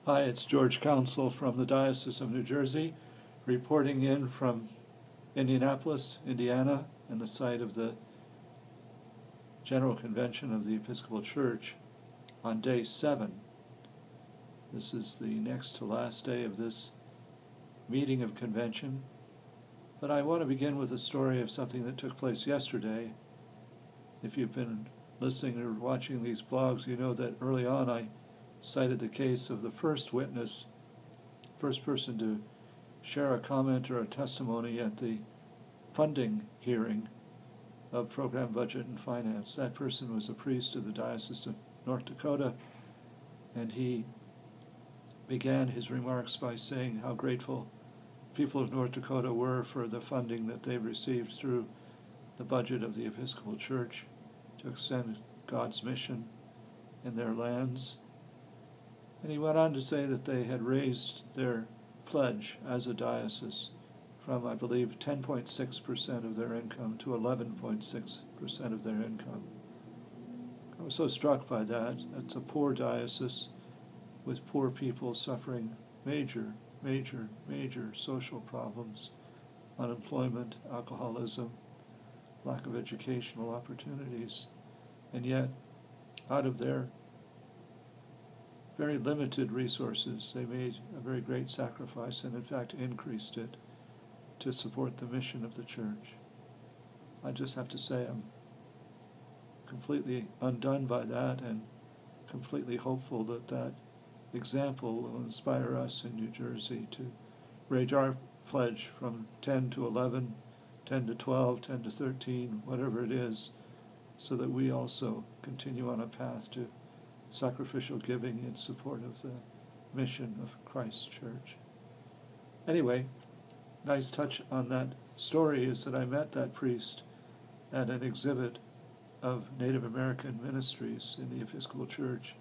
Hi, it's George Councell from the Diocese of New Jersey, reporting in from Indianapolis, Indiana, and the site of the General Convention of the Episcopal Church on day 7. This is the next to last day of this meeting of convention, but I want to begin with a story of something that took place yesterday. If you've been listening or watching these blogs, you know that early on I cited the case of the first person to share a comment or a testimony at the funding hearing of Program Budget and Finance. That person was a priest of the Diocese of North Dakota, and he began his remarks by saying how grateful people of North Dakota were for the funding that they received through the budget of the Episcopal Church to extend God's mission in their lands. And he went on to say that they had raised their pledge as a diocese from, I believe, 10.6% of their income to 11.6% of their income. I was so struck by that. It's a poor diocese with poor people suffering major social problems: unemployment, alcoholism, lack of educational opportunities. And yet, out of their very limited resources, they made a very great sacrifice and in fact increased it to support the mission of the church. I just have to say I'm completely undone by that and completely hopeful that that example will inspire us in New Jersey to raise our pledge from 10 to 11, 10 to 12, 10 to 13, whatever it is, so that we also continue on a path to sacrificial giving in support of the mission of Christ's Church. Anyway, nice touch on that story is that I met that priest at an exhibit of Native American ministries in the Episcopal Church,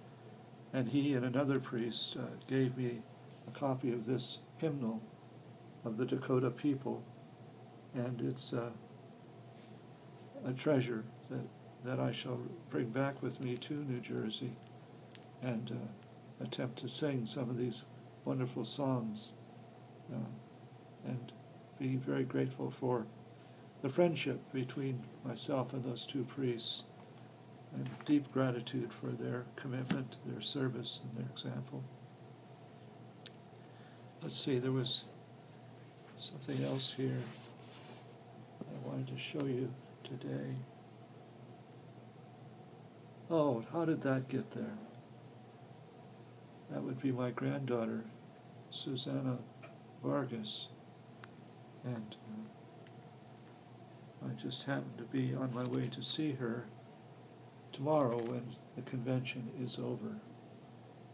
and he and another priest gave me a copy of this hymnal of the Dakota people, and it's a treasure that I shall bring back with me to New Jersey and attempt to sing some of these wonderful songs and be very grateful for the friendship between myself and those two priests, and deep gratitude for their commitment, their service, and their example. Let's see, there was something else here I wanted to show you today. Oh, how did that get there? That would be my granddaughter, Susanna Vargas, and I just happened to be on my way to see her tomorrow when the convention is over,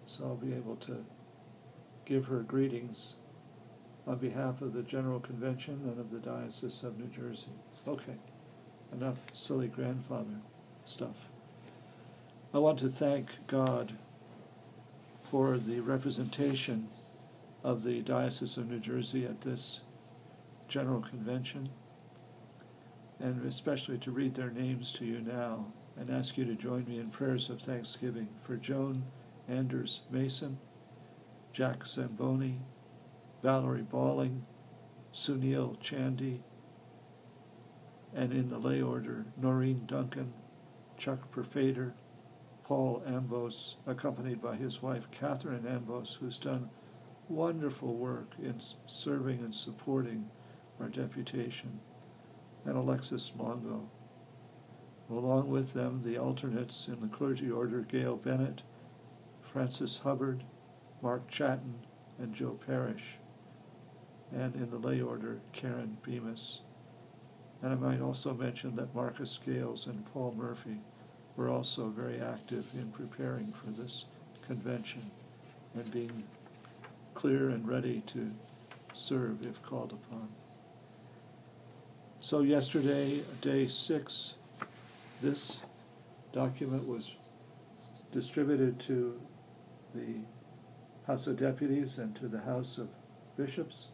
so I'll be able to give her greetings on behalf of the General Convention and of the Diocese of New Jersey. Okay, enough silly grandfather stuff. I want to thank God for the representation of the Diocese of New Jersey at this General Convention, and especially to read their names to you now and ask you to join me in prayers of thanksgiving for Joan Anders Mason, Jack Zamboni, Valerie Balling, Sunil Chandy, and in the lay order, Noreen Duncan, Chuck Perfader, Paul Ambos, accompanied by his wife Catherine Ambos, who's done wonderful work in serving and supporting our deputation, and Alexis Longo. Along with them, the alternates in the clergy order, Gail Bennett, Francis Hubbard, Mark Chatton, and Joe Parrish, and in the lay order, Karen Bemis. And I might also mention that Marcus Gales and Paul Murphy were also very active in preparing for this convention and being clear and ready to serve if called upon. So yesterday, day 6, this document was distributed to the House of Deputies and to the House of Bishops.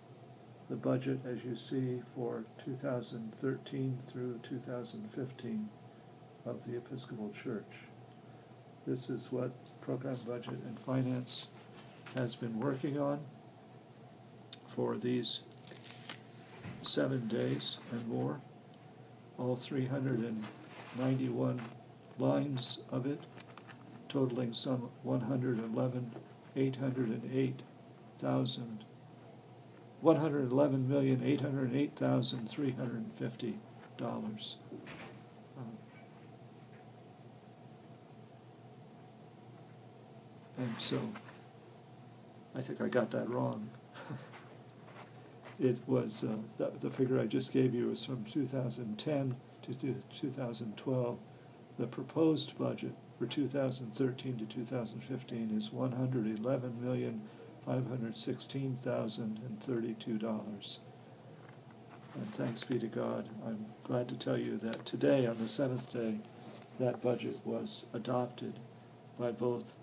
The budget, as you see, for 2013 through 2015 of the Episcopal Church. This is what Program Budget and Finance has been working on for these 7 days and more, all 391 lines of it, totaling some 111,808,350 and so I think I got that wrong. It was the figure I just gave you was from 2010 to 2012. The proposed budget for 2013 to 2015 is $111,516,032. And thanks be to God, I'm glad to tell you that today, on the 7th day, that budget was adopted by both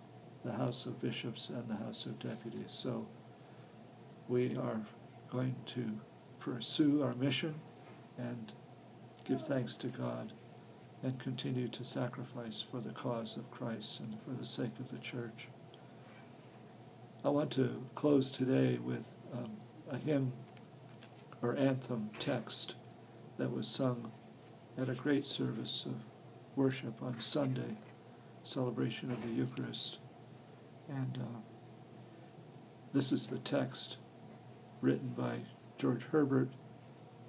the House of Bishops and the House of Deputies. So we are going to pursue our mission and give thanks to God and continue to sacrifice for the cause of Christ and for the sake of the church. I want to close today with a hymn or anthem text that was sung at a great service of worship on Sunday, celebration of the Eucharist. And this is the text written by George Herbert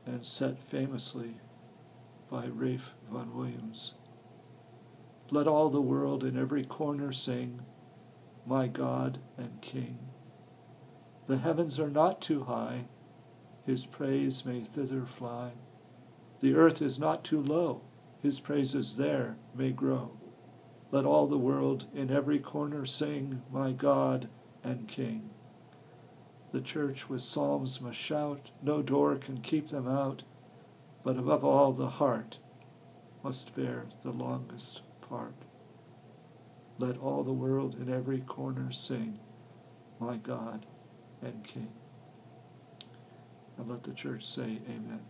and set famously by Ralph Vaughan Williams. Let all the world in every corner sing, my God and King. The heavens are not too high, his praise may thither fly. The earth is not too low, his praises there may grow. Let all the world in every corner sing, my God and King. The church with psalms must shout, no door can keep them out, but above all the heart must bear the longest part. Let all the world in every corner sing, my God and King. And let the church say amen.